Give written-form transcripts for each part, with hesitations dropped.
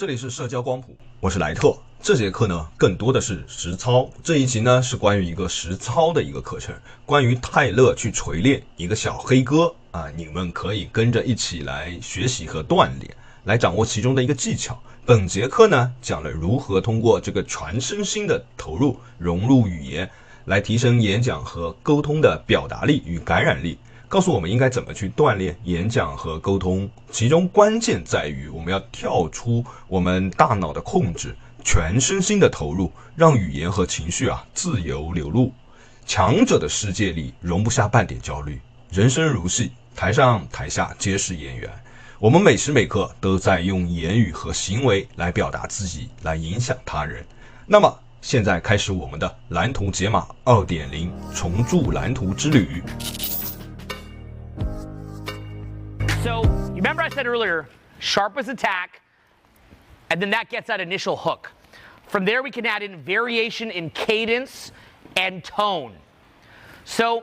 这里是社交光谱，我是莱特。这节课呢，更多的是实操。这一集呢，是关于一个实操的一个课程，关于泰勒去锤炼一个小黑哥啊，你们可以跟着一起来学习和锻炼，来掌握其中的一个技巧。本节课呢，讲了如何通过这个全身心的投入，融入语言，来提升演讲和沟通的表达力与感染力。告诉我们应该怎么去锻炼演讲和沟通，其中关键在于我们要跳出我们大脑的控制，全身心的投入，让语言和情绪自由流露。强者的世界里容不下半点焦虑，人生如戏，台上台下皆是演员。我们每时每刻都在用言语和行为来表达自己，来影响他人。那么现在开始我们的蓝图解码 2.0 重铸蓝图之旅。So, you remember I said earlier, sharp as attack, and then that gets that initial hook. From there, we can add in variation in cadence and tone. So,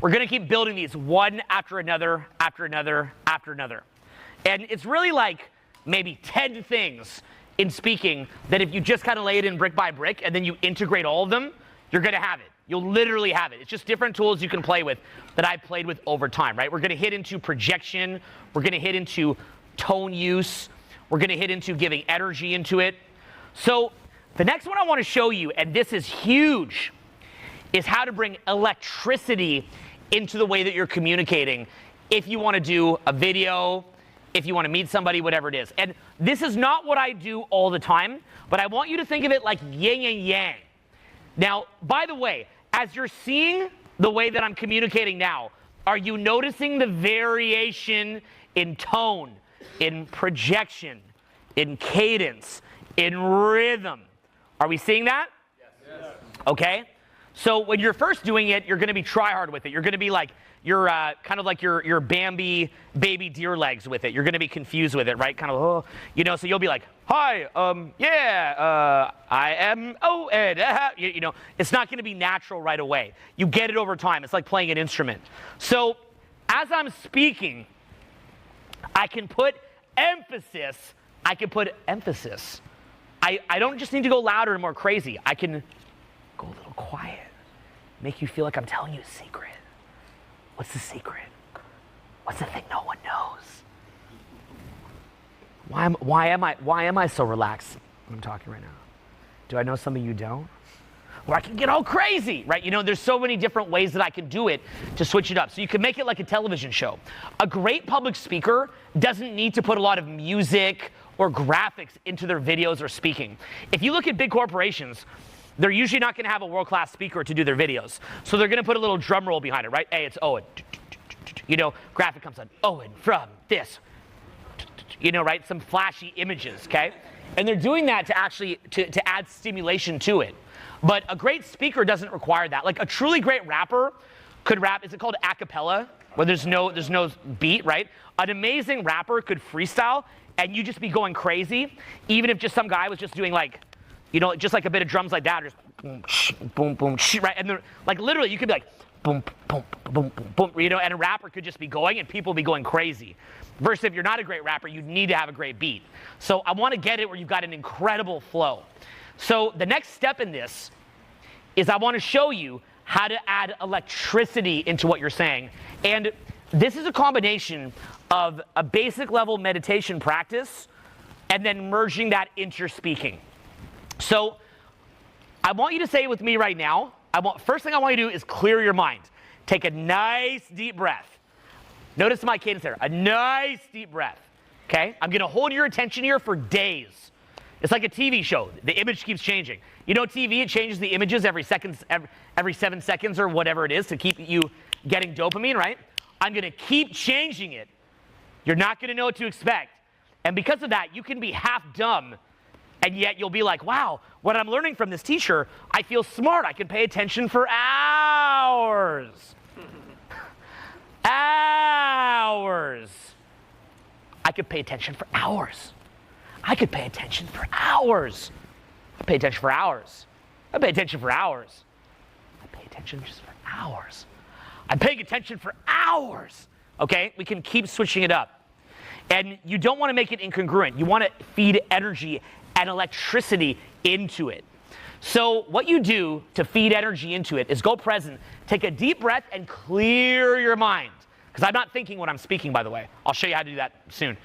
we're going to keep building these one after another, after another, after another. And it's really like maybe 10 things in speaking that if you just kind of lay it in brick by brick and then you integrate all of them, you're going to have it. You'll literally have it. It's just different tools you can play with that I've played with over time, right? We're going to hit into projection. We're going to hit into tone use. We're going to hit into giving energy into it. So the next one I want to show you, and this is huge, is how to bring electricity into the way that you're communicating if you want to do a video, if you want to meet somebody, whatever it is. And this is not what I do all the time, but I want you to think of it like yin and yang. Now, by the way, as you're seeing the way that I'm communicating now, are you noticing the variation in tone, in projection, in cadence, in rhythm? Are we seeing that? Yes. Okay. So when you're first doing it, you're going to be try hard with it. You're going to be like, you're kind of like your Bambi baby deer legs with it. You're going to be confused with it, right? Kind of, so you'll be like, hi, I am, it's not going to be natural right away. You get it over time. It's like playing an instrument. So as I'm speaking, I can put emphasis. I don't just need to go louder and more crazy. I can go a little quiet, make you feel like I'm telling you a secret. What's the secret? What's the thing no one knows? Why am I so relaxed when I'm talking right now? Do I know something you don't? Or I can get all crazy, right? There's so many different ways that I can do it to switch it up. So you can make it like a television show. A great public speaker doesn't need to put a lot of music or graphics into their videos or speaking. If you look at big corporations, they're usually not going to have a world-class speaker to do their videos. So they're going to put a little drum roll behind it, right? Hey, it's Owen. Graphic comes on. Owen from this. Right? Some flashy images, okay? And they're doing that to actually to add stimulation to it. But a great speaker doesn't require that. Like a truly great rapper could rap. Is it called a cappella? Where there's no beat, right? An amazing rapper could freestyle and you just be going crazy, even if just some guy was just doing like, just like a bit of drums like that, or just boom, boom, boom, right? And like literally, you could be like boom, boom, boom, boom, boom, and a rapper could just be going, and people be going crazy. Versus if you're not a great rapper, you need to have a great beat. So I want to get it where you've got an incredible flow. So the next step in this is I want to show you how to add electricity into what you're saying, and this is a combination of a basic level meditation practice, and then merging that into your speaking. So I want you to say it with me right now. First thing I want you to do is clear your mind. Take a nice deep breath. Notice my cadence there. A nice deep breath. Okay? I'm going to hold your attention here for days. It's like a TV show. The image keeps changing. TV, it changes the images every 7 seconds or whatever it is to keep you getting dopamine, right? I'm going to keep changing it. You're not going to know what to expect. And because of that, you can be half dumb. And yet you'll be like, wow, what I'm learning from this teacher, I feel smart. I can pay attention for hours. Hours. I could pay attention for hours. I could pay attention for hours. I pay attention for hours. I pay attention for hours. I pay attention just for hours. I'm paying attention for hours. Okay? We can keep switching it up. And you don't want to make it incongruent. You want to feed energy and electricity into it. So what you do to feed energy into it is go present, take a deep breath, and clear your mind. Because I'm not thinking when I'm speaking, by the way. I'll show you how to do that soon.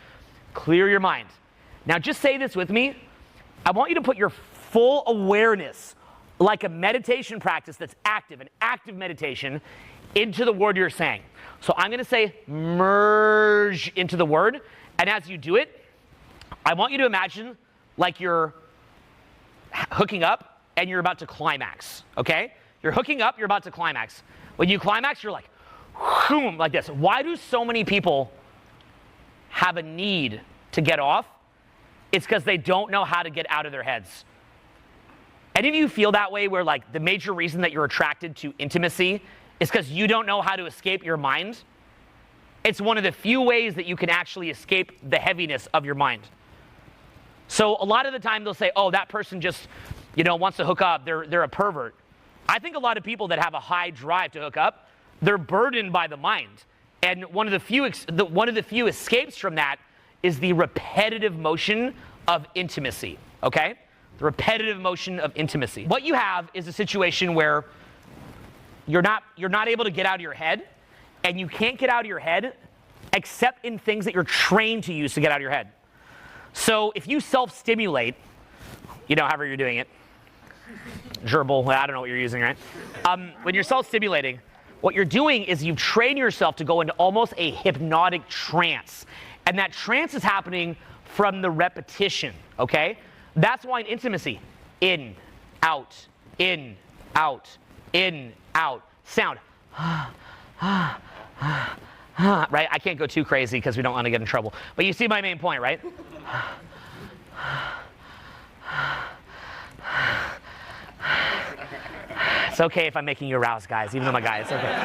Clear your mind. Now just say this with me. I want you to put your full awareness, like a meditation practice that's active, an active meditation, into the word you're saying. So I'm going to say merge into the word. And as you do it, I want you to imagine like you're hooking up and you're about to climax, okay? You're hooking up, you're about to climax. When you climax, you're like, whoom, like this. Why do so many people have a need to get off? It's because they don't know how to get out of their heads. Any of you feel that way where like the major reason that you're attracted to intimacy is because you don't know how to escape your mind? It's one of the few ways that you can actually escape the heaviness of your mind. So a lot of the time they'll say, oh, that person just, wants to hook up. They're a pervert. I think a lot of people that have a high drive to hook up, they're burdened by the mind. And one of the few escapes from that is the repetitive motion of intimacy, okay? The repetitive motion of intimacy. What you have is a situation where you're not able to get out of your head, and you can't get out of your head except in things that you're trained to use to get out of your head. So if you self-stimulate, however you're doing it, gerbil, I don't know what you're using, right? When you're self-stimulating, what you're doing is you've trained yourself to go into almost a hypnotic trance. And that trance is happening from the repetition, okay? That's why in intimacy, in, out, in, out, in, out, sound, right? I can't go too crazy because we don't want to get in trouble. But you see my main point, right? It's okay if I'm making you aroused, guys, even though I'm a guy, it's okay.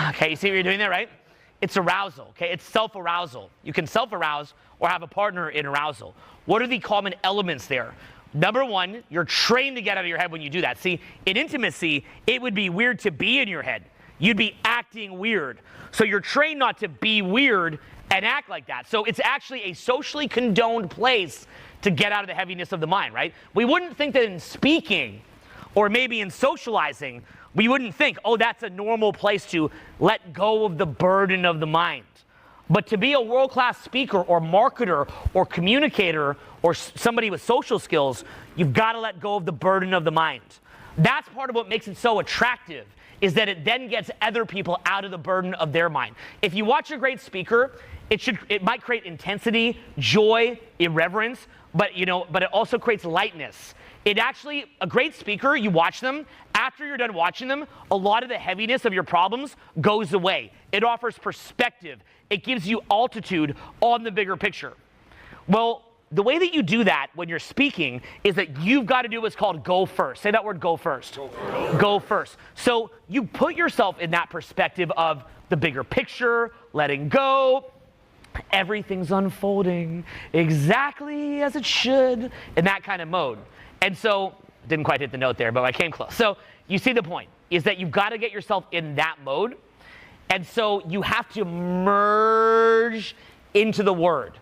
Okay, you see what you're doing there, right? It's arousal, okay? It's self-arousal. You can self-arouse or have a partner in arousal. What are the common elements there? Number one, you're trained to get out of your head when you do that. See, in intimacy, it would be weird to be in your head. You'd be acting weird. So you're trained not to be weird and act like that. So it's actually a socially condoned place to get out of the heaviness of the mind, right? We wouldn't think that in speaking or maybe in socializing, we wouldn't think, oh, that's a normal place to let go of the burden of the mind. But to be a world-class speaker or marketer or communicator or somebody with social skills, you've got to let go of the burden of the mind. That's part of what makes it so attractive, is that it then gets other people out of the burden of their mind. If you watch a great speaker, it might create intensity, joy, irreverence, but it also creates lightness. A great speaker, you watch them, after you're done watching them, a lot of the heaviness of your problems goes away. It offers perspective. It gives you altitude on the bigger picture. Well, the way that you do that when you're speaking is that you've got to do what's called go first. Say that word, go first. Go first. Go first. So you put yourself in that perspective of the bigger picture, letting go. Everything's unfolding exactly as it should, in that kind of mode. And so, didn't quite hit the note there, but I came close. So you see the point, is that you've got to get yourself in that mode. And so you have to merge into the word,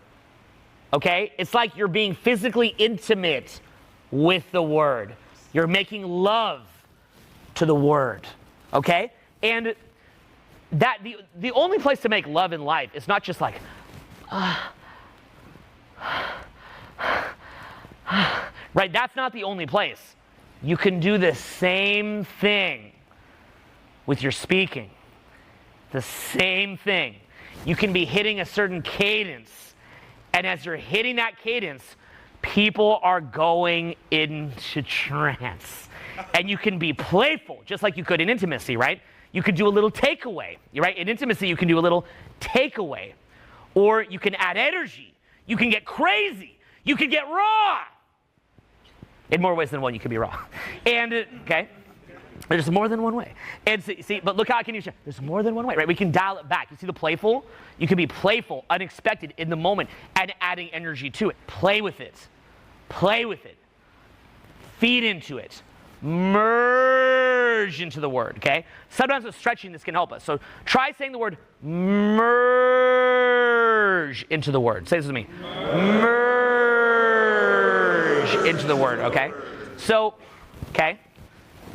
okay? It's like you're being physically intimate with the word. You're making love to the word, okay? And that the only place to make love in life is not just like, right? That's not the only place. You can do the same thing with your speaking. The same thing. You can be hitting a certain cadence, and as you're hitting that cadence, people are going into trance. And you can be playful, just like you could in intimacy, right? You could do a little takeaway, right? In intimacy, you can do a little takeaway. Or you can add energy. You can get crazy. You can get raw. In more ways than one, you can be raw. And, okay, there's more than one way. And see, but look how I can use it. There's more than one way, right? We can dial it back. You see the playful? You can be playful, unexpected, in the moment, and adding energy to it. Play with it. Play with it. Feed into it. Merge merge into the word, okay? Sometimes with stretching, this can help us. So try saying the word merge into the word. Say this with me. Merge into the word, okay? So, okay,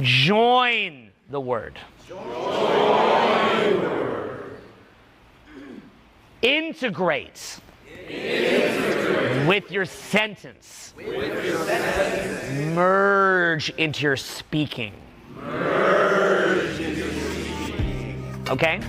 join the word. Integrate. With your sentence. Merge into your speaking. Okay?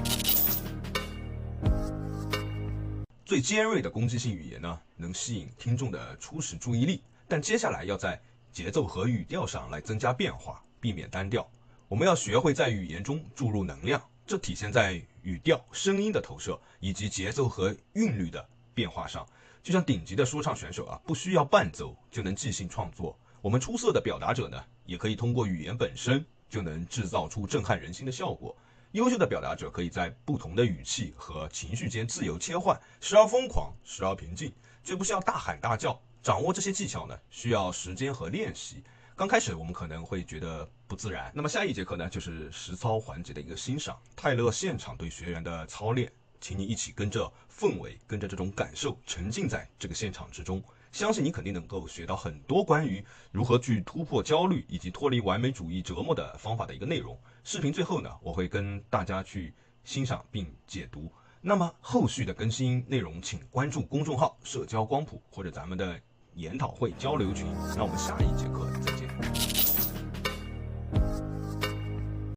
最尖锐的攻击性语言呢，能吸引听众的初始注意力，但接下来要在节奏和语调上来增加变化，避免单调。我们要学会在语言中注入能量，这体现在语调、声音的投射以及节奏和韵律的变化上。就像顶级的说唱选手啊，不需要伴奏就能即兴创作。我们出色的表达者呢，也可以通过语言本身就能制造出震撼人心的效果。优秀的表达者可以在不同的语气和情绪间自由切换，时而疯狂，时而平静，绝不是要大喊大叫。掌握这些技巧呢，需要时间和练习。刚开始我们可能会觉得不自然。那么下一节课呢，就是实操环节的一个欣赏。泰勒现场对学员的操练，请你一起跟着氛围，跟着这种感受，沉浸在这个现场之中。相信你肯定能够学到很多关于如何去突破焦虑以及脱离完美主义折磨的方法的一个内容。视频最后呢，我会跟大家去欣赏并解读。那么后续的更新内容，请关注公众号社交光谱或者咱们的研讨会交流群。那我们下一节课再见。